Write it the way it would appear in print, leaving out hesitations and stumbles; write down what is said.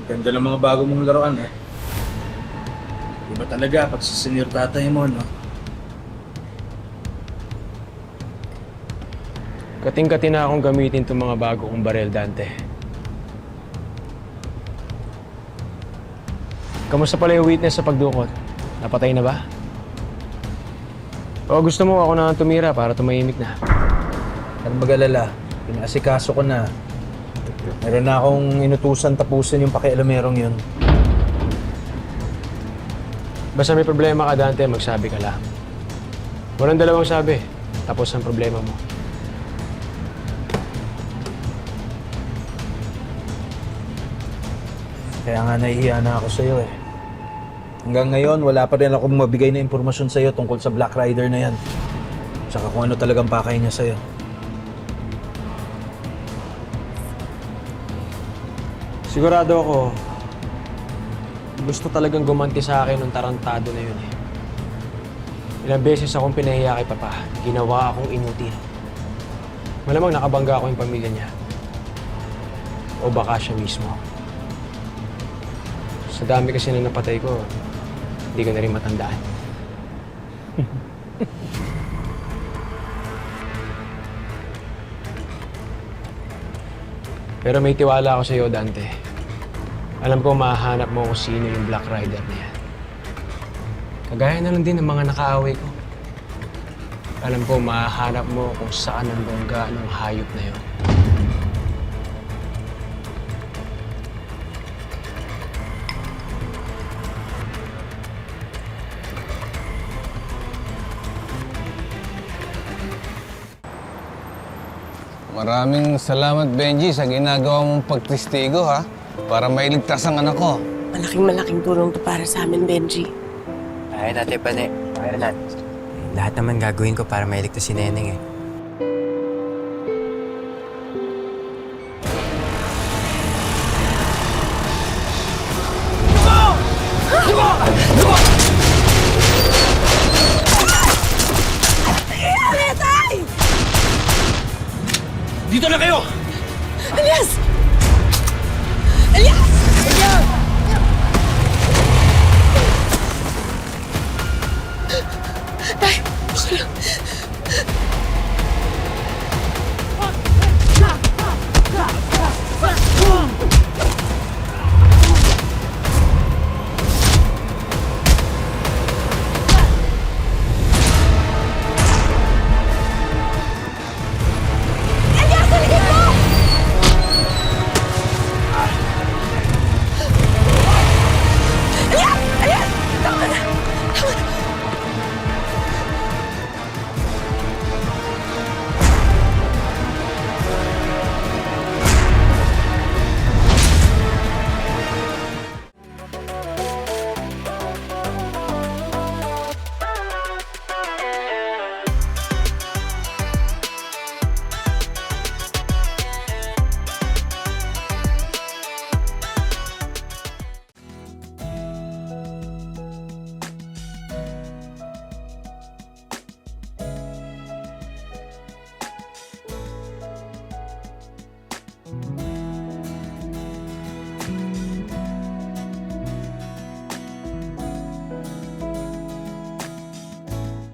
Ganda ng mga bago mong laruan, eh. Iba talaga pag sa senior tatay mo, no? Kating-kati na akong gamitin itong mga bago kong barel, Dante. Kamusta pala yung witness sa pagdukot? Napatay na ba? O gusto mo ako na tumira para tumahimik na? Ano mag-alala? Pinaasikaso ko na. Meron na akong inutusan tapusin yung pakialamerong yun. Basta may problema ka, Dante, magsabi ka lang. Walang dalawang sabi. Tapos ang problema mo. Kaya nga nahihiya na ako sa'yo, eh. Hanggang ngayon, wala pa rin akong mabigay na impormasyon sa'yo tungkol sa Black Rider na yan. Tsaka kung ano talagang pakay niya sa'yo. Sigurado ako, gusto talagang gumanti sa akin ng tarantado na yun eh. Ilang beses akong pinahiya kay Papa, ginawa akong inutil. Malamang nakabangga ako yung pamilya niya. O baka siya mismo. Sa dami kasi na napatay ko, hindi ko na rin matandaan. Pero may tiwala ako sa iyo, Dante. Alam ko mahahanap mo kung sino yung Black Rider na yan. Kagaya na lang din ng mga nakaaway ko. Alam ko mahahanap mo kung saan ang bongga ng hayop na yun. Maraming salamat, Benji, sa ginagawa mong pagtestigo, ha? Para mailigtas ang anak ko. Malaking tulong to para sa amin, Benji. Ay, Ate Pane. Ireland. Lahat naman gagawin ko para mailigtas si Neneng eh. Dito na kayo! Elias! Elias! Tay,